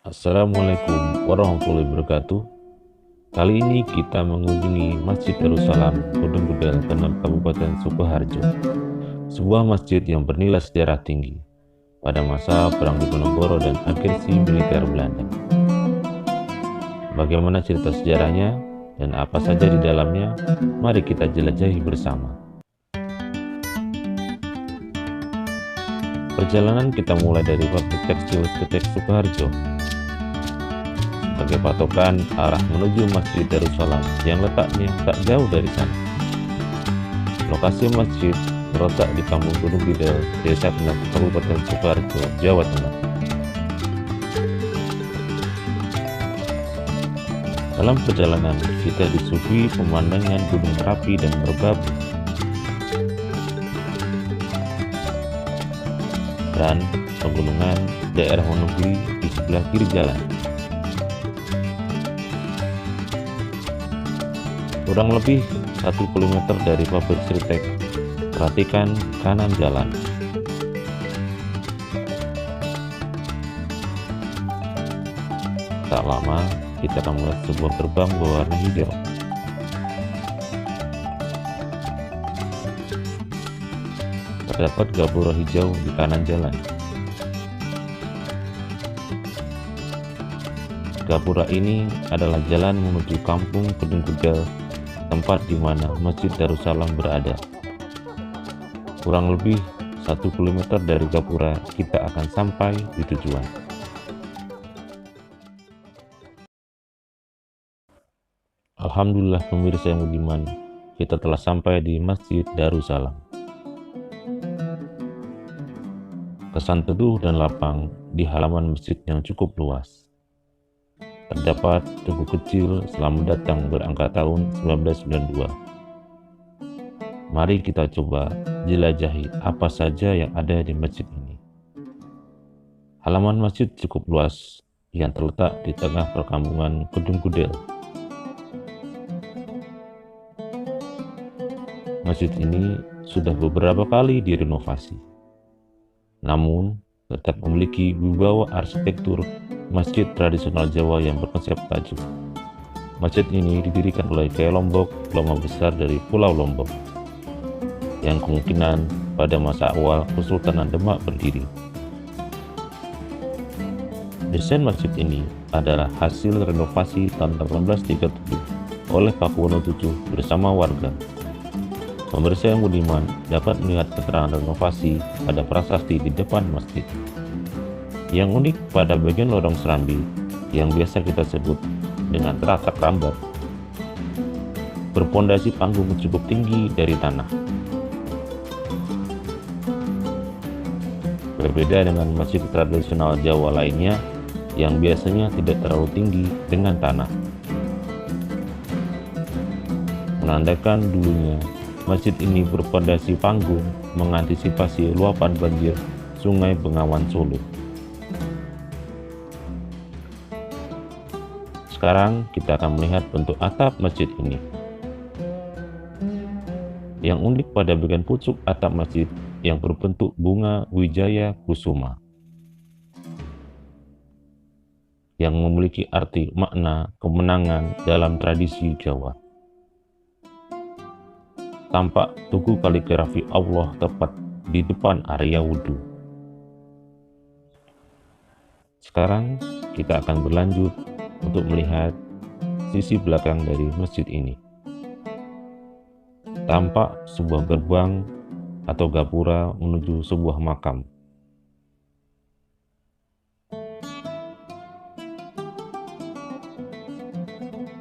Assalamualaikum warahmatullahi wabarakatuh. Kali ini kita mengunjungi Masjid Darussalam Gunung Gudel, Kabupaten Sukoharjo, sebuah masjid yang bernilai sejarah tinggi pada masa Perang Diponegoro dan agresi militer Belanda. Bagaimana cerita sejarahnya dan apa saja di dalamnya? Mari kita jelajahi bersama. Perjalanan kita mulai dari pabrik tekstil PT Sukoharjo sebagai patokan arah menuju Masjid Darussalam yang letaknya tak jauh dari sana. Lokasi masjid terletak di Kampung Gunung Gudel, Desa Kenep, Kabupaten Sukoharjo, Jawa Tengah. Dalam perjalanan kita disuguhi pemandangan gunung Merapi dan Merbabu, dan pegunungan daerah Wonogiri di sebelah kiri jalan. Kurang lebih 1 km dari pabrik Sritek, perhatikan kanan jalan. Tak lama, kita akan melihat sebuah gerbang berwarna hijau. Terdapat gapura hijau di kanan jalan. Gapura ini adalah jalan menuju Kampung Gunung Gudel, tempat di mana Masjid Darussalam berada. Kurang lebih 1 km dari gapura kita akan sampai di tujuan. Alhamdulillah pemirsa yang budiman, kita telah sampai di Masjid Darussalam. Kesan teduh dan lapang di halaman masjid yang cukup luas. Terdapat tugu kecil selamat datang berangka tahun 1992. Mari kita coba jelajahi apa saja yang ada di masjid ini. Halaman masjid cukup luas yang terletak di tengah perkampungan Gunung Gudel. Masjid ini sudah beberapa kali direnovasi, namun tetap memiliki wibawa arsitektur masjid tradisional Jawa yang berkonsep tajuk. Masjid ini didirikan oleh Kyai Lombok, ulama besar dari Pulau Lombok, yang kemungkinan pada masa awal Kesultanan Demak berdiri. Desain masjid ini adalah hasil renovasi tahun 1837 oleh Pakuwono VII bersama warga. Pemirsa yang budiman dapat melihat keterangan renovasi pada prasasti di depan masjid. Yang unik pada bagian lorong serambi yang biasa kita sebut dengan teratak rambat, berpondasi panggung cukup tinggi dari tanah. Berbeda dengan masjid tradisional Jawa lainnya yang biasanya tidak terlalu tinggi dengan tanah, menandakan dulunya masjid ini berpondasi panggung mengantisipasi luapan banjir Sungai Bengawan Solo. Sekarang kita akan melihat bentuk atap masjid ini. Yang unik pada bagian pucuk atap masjid yang berbentuk bunga wijaya kusuma, yang memiliki arti makna kemenangan dalam tradisi Jawa. Tampak tugu kaligrafi Allah tepat di depan area wudhu. Sekarang kita akan berlanjut untuk melihat sisi belakang dari masjid ini. Tampak sebuah gerbang atau gapura menuju sebuah makam.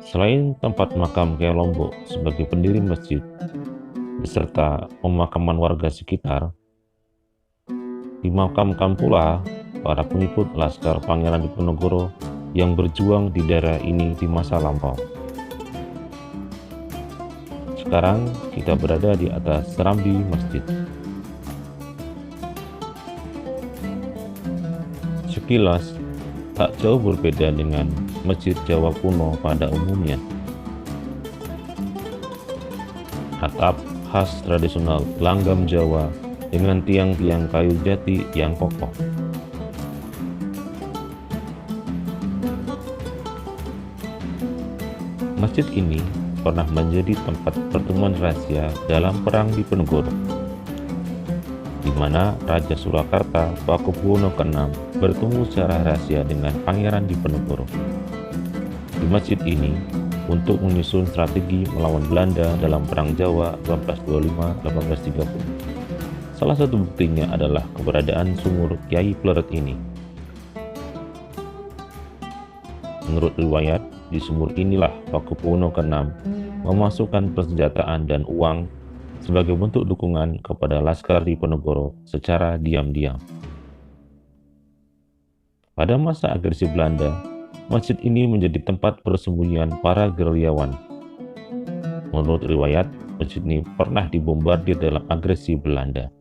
Selain tempat makam Kyai Lombok sebagai pendiri masjid beserta pemakaman warga sekitar, dimakamkan pula para pengikut Laskar Pangeran Diponegoro yang berjuang di daerah ini di masa lampau. Sekarang kita berada di atas serambi masjid. Sekilas tak jauh berbeda dengan masjid Jawa kuno pada umumnya. Atap khas tradisional langgam Jawa dengan tiang-tiang kayu jati yang kokoh. Masjid ini pernah menjadi tempat pertemuan rahasia dalam Perang Diponegoro, di mana Raja Surakarta Pakubuwono ke-6 bertemu secara rahasia dengan Pangeran Diponegoro. Di masjid ini, untuk menyusun strategi melawan Belanda dalam Perang Jawa 1825-1830. Salah satu buktinya adalah keberadaan sumur Kiai Pleret ini. Menurut riwayat, di sumur inilah Pakubuwono ke-6 memasukkan persenjataan dan uang sebagai bentuk dukungan kepada Laskar Diponegoro secara diam-diam. Pada masa agresi Belanda, masjid ini menjadi tempat persembunyian para gerilyawan. Menurut riwayat, masjid ini pernah dibombardir dalam agresi Belanda.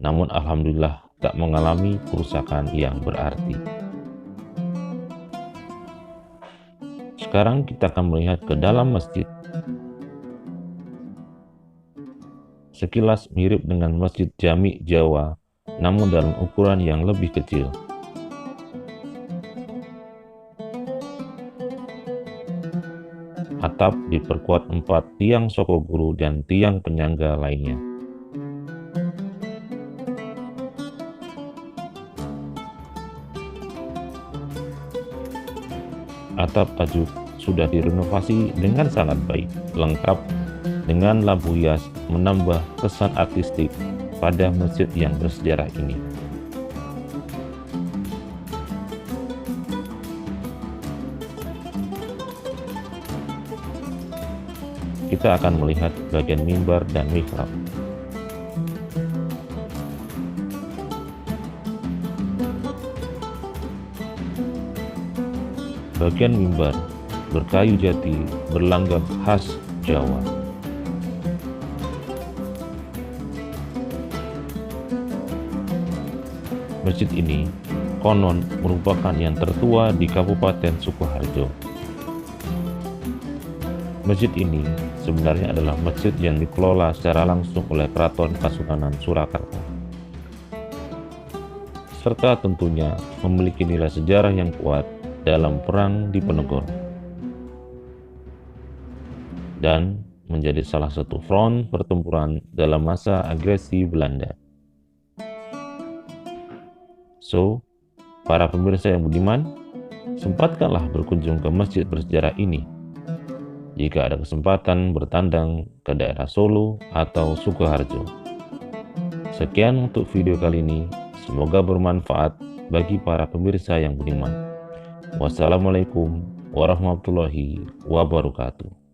Namun alhamdulillah tak mengalami kerusakan yang berarti. Sekarang kita akan melihat ke dalam masjid. Sekilas mirip dengan Masjid Jami' Jawa, namun dalam ukuran yang lebih kecil. Atap diperkuat 4 tiang sokoguru dan tiang penyangga lainnya. Atap tajuk sudah direnovasi dengan sangat baik, lengkap dengan lampu hias menambah kesan artistik pada masjid yang bersejarah ini. Kita akan melihat bagian mimbar dan mihrab. Bagian mimbar berkayu jati berlanggam khas Jawa. Masjid ini konon merupakan yang tertua di Kabupaten Sukoharjo. Masjid ini sebenarnya adalah masjid yang dikelola secara langsung oleh Keraton Kasunanan Surakarta, serta tentunya memiliki nilai sejarah yang kuat dalam Perang Diponegoro, dan menjadi salah satu front pertempuran dalam masa agresi Belanda. So, para pemirsa yang budiman, sempatkanlah berkunjung ke masjid bersejarah ini jika ada kesempatan bertandang ke daerah Solo atau Sukoharjo. Sekian untuk video kali ini, semoga bermanfaat bagi para pemirsa yang budiman. Wassalamualaikum warahmatullahi wabarakatuh.